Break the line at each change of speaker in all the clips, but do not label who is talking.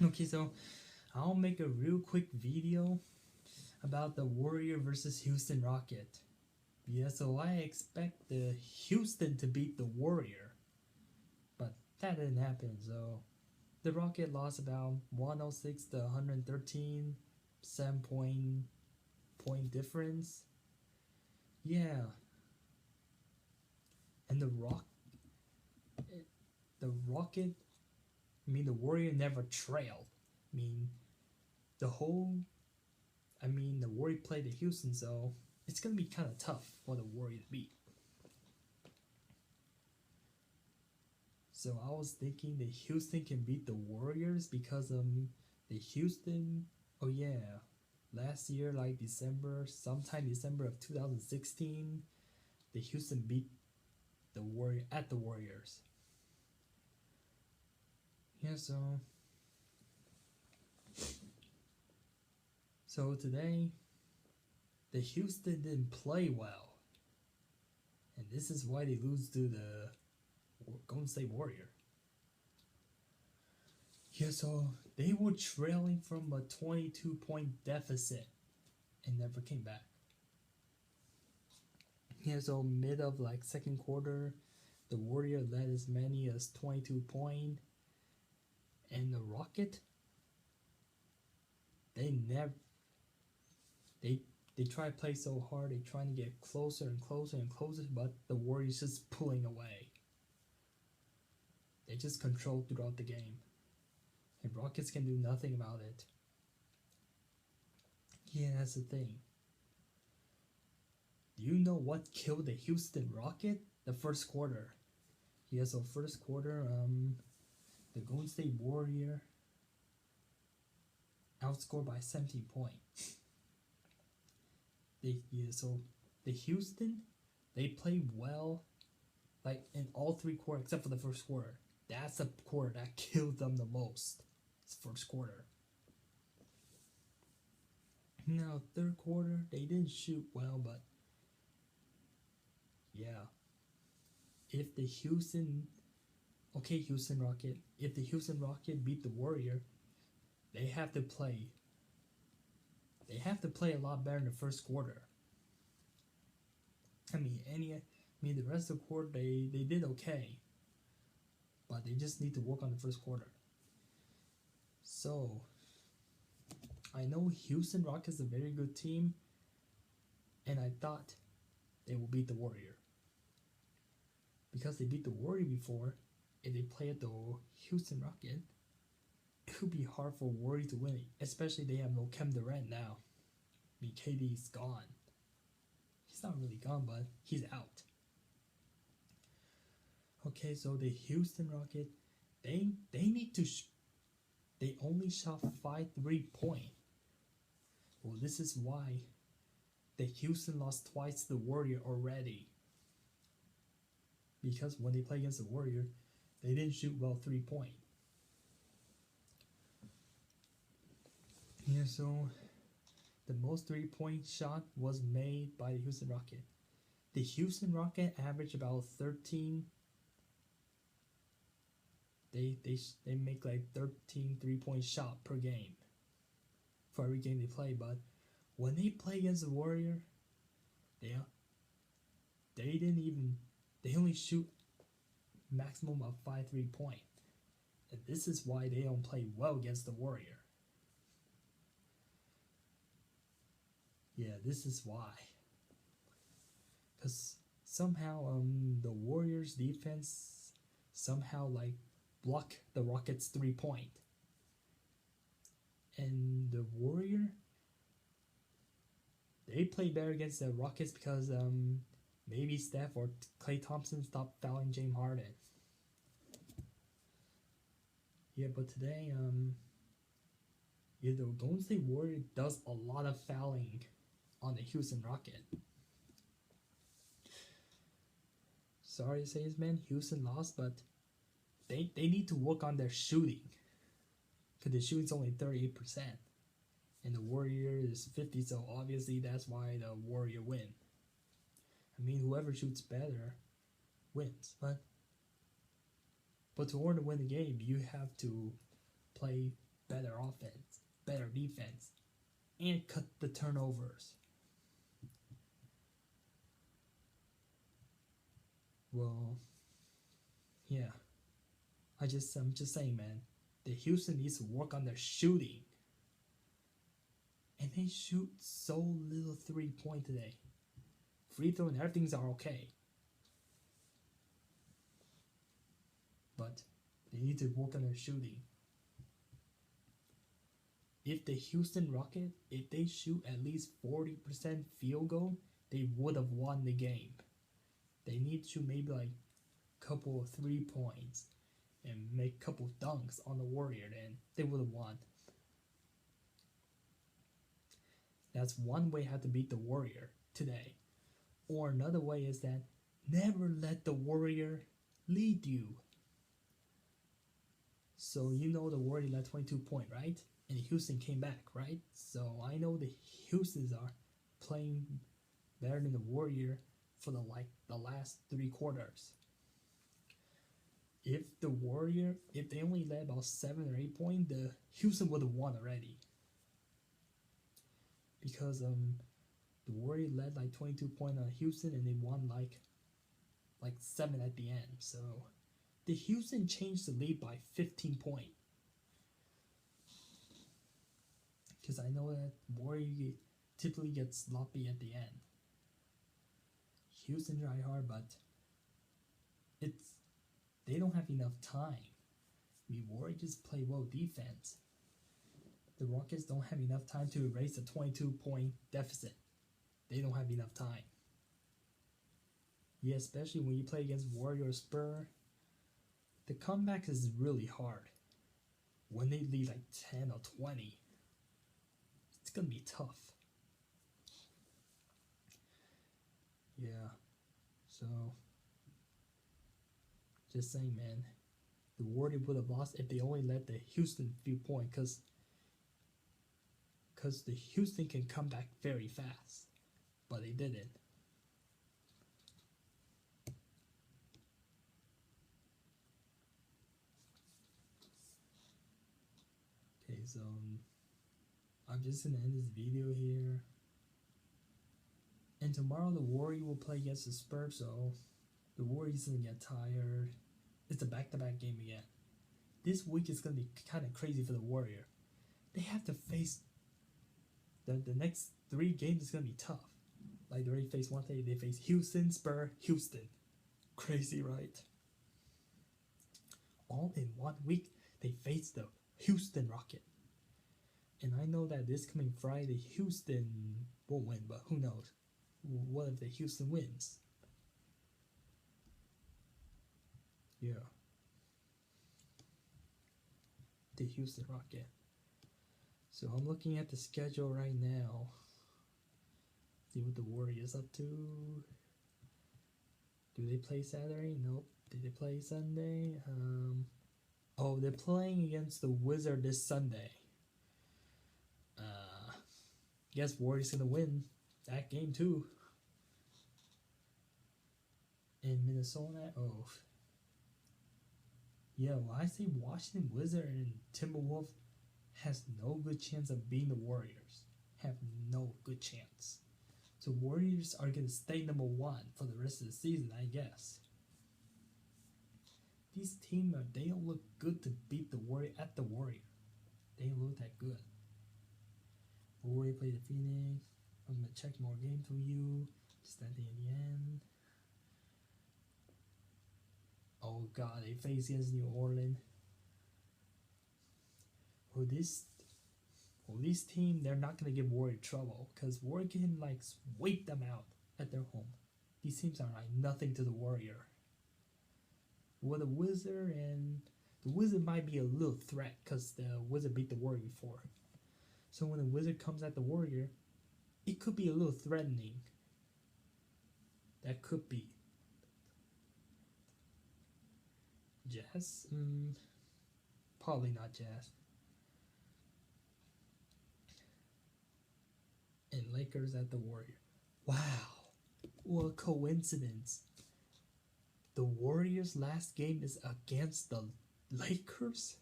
Okay, so I'll make a real quick video about the Warrior versus Houston Rocket. Yeah, so I expect the Houston to beat the Warrior, but that didn't happen. So the Rocket lost about 106 to 113, 7 point difference. Yeah, and the Rocket, the Warrior never trailed. I mean, the whole the Warrior played the Houston, so it's gonna be kind of tough for the Warrior to beat. So I was thinking the Houston can beat the Warriors because the Houston, oh yeah, last year like sometime December of 2016, the Houston beat the Warriors. Yeah, so today the Houston didn't play well, and this is why they lose to the Golden State Warrior. Yeah, so they were trailing from a 22-point deficit and never came back. Yeah, so mid of like second quarter, the Warrior led as many as 22 points, and the Rocket, they try to play so hard, they trying to get closer and closer and closer, but the Warriors just pulling away. They just control throughout the game, and Rockets can do nothing about it. Yeah, that's the thing. Do you know what killed the Houston Rocket? The first quarter. Yeah, so first quarter, the Golden State Warrior outscored by 17 points. So the Houston, they played well, like in all three quarters except for the first quarter. That's the quarter that killed them the most. It's first quarter. Now third quarter, they didn't shoot well, but yeah. If the Houston Rocket, if the Houston Rocket beat the Warrior, they have to play a lot better in the first quarter. The rest of the quarter they did okay, but they just need to work on the first quarter. So I know Houston Rockets is a very good team, and I thought they will beat the Warrior because they beat the Warrior before. If they play at the Houston Rocket, it would be hard for Warrior to win it, especially they have no Kevin Durant now. KD's gone. He's not really gone, but he's out. Okay, so the Houston Rocket, they need to. They only shot 5 3-point. Well, this is why the Houston lost twice to the Warrior already. Because when they play against the Warrior, they didn't shoot well 3-point. Yeah, so the most 3-point shot was made by the Houston Rocket. The Houston Rocket averaged about 13. They make like 13 3-point shot per game for every game they play. But when they play against the Warrior, they only shoot maximum of 5 3-point, and this is why they don't play well against the Warrior. Yeah, this is why. Because somehow the Warriors defense somehow like block the Rockets 3-point. And the Warrior, they play better against the Rockets because maybe Steph or Klay Thompson stopped fouling James Harden. Yeah, but today the Golden State Warrior does a lot of fouling on the Houston Rocket. Sorry to say this, man. Houston lost, but they need to work on their shooting. Because the shooting's only 38%. And the Warrior is 50, so obviously that's why the Warrior win. Whoever shoots better wins. But to order to win the game, you have to play better offense, better defense, and cut the turnovers. Well, yeah. I'm just saying, man. The Houston needs to work on their shooting. And they shoot so little 3-point today. Free throw and everything's are okay. But they need to work on their shooting. If the Houston Rockets, if they shoot at least 40% field goal, they would have won the game. They need to maybe like a couple of 3 points and make a couple of dunks on the Warrior, then they would have won. That's one way how to beat the Warrior today. Or another way is that never let the Warrior lead you. So you know the Warrior led 22 points, right? And Houston came back, right? So I know the Houstons are playing better than the Warrior for the last 3 quarters. If the Warrior, if they only led about 7 or 8 points, the Houston would have won already. Because the Warrior led like 22 points on Houston and they won like 7 at the end. So the Houston changed the lead by 15 points. Because I know that Warrior typically gets sloppy at the end. Houston try hard, but they don't have enough time. I mean, Warriors just play well defense. The Rockets don't have enough time to erase a 22-point deficit. They don't have enough time. Yeah, especially when you play against Warrior or Spur, the comeback is really hard. When they lead like 10 or 20, it's going to be tough. Yeah, so just saying, man, the Warriors would have lost if they only let the Houston few points, because the Houston can come back very fast, but they didn't. Okay, so I'm just gonna end this video here. And tomorrow the Warriors will play against the Spurs, so the Warriors gonna get tired. It's a back-to-back game again. This week is gonna be kind of crazy for the Warrior. They have to face the next 3 games is gonna be tough. Like they already faced one day, they face Houston, Spurs, Houston. Crazy, right? All in 1 week, they face the Houston Rocket. And I know that this coming Friday, Houston won't win, but who knows? What if the Houston wins? Yeah. The Houston Rocket. So I'm looking at the schedule right now. See what the Warriors up to. Do they play Saturday? Nope. Did they play Sunday? Oh, they're playing against the Wizards this Sunday. Guess Warriors gonna win that game too. In Minnesota, oh. Yeah, well, I say Washington Wizards and Timberwolves has no good chance of beating the Warriors. Have no good chance. So Warriors are gonna stay number 1 for the rest of the season, I guess. These teams they don't look good to beat the Warrior at the Warrior. They don't look that good. Warrior play the Phoenix. I'm gonna check more games for you. Standing in the end. Oh god, they face against New Orleans. Well, this team, they're not gonna give Warrior trouble because Warrior can like sweep them out at their home. These teams are like nothing to the Warrior. Well, the Wizard might be a little threat because the Wizard beat the Warrior before. So when the Wizard comes at the Warrior, it could be a little threatening. That could be. Jazz? Probably not Jazz. And Lakers at the Warrior. Wow. What a coincidence. The Warriors' last game is against the Lakers?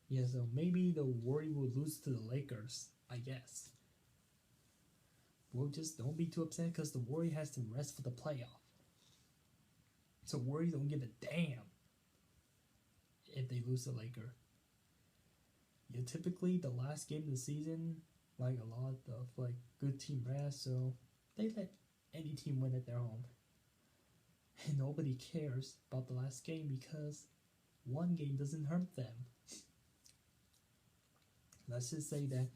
Yeah, so maybe the Warriors will lose to the Lakers, I guess. Well, just don't be too upset because the Warriors has to rest for the playoff. So Warriors don't give a damn if they lose to Lakers. Yeah, typically the last game of the season, like a lot of like good team rest, so they let any team win at their home. And nobody cares about the last game because one game doesn't hurt them. Let's just say that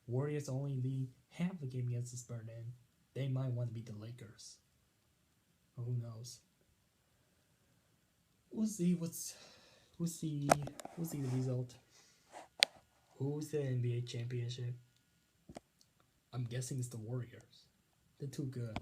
Warriors only lead half the game against the Spurs, and they might want to beat the Lakers. Or who knows? We'll see the result. Who's the NBA championship? I'm guessing it's the Warriors. They're too good.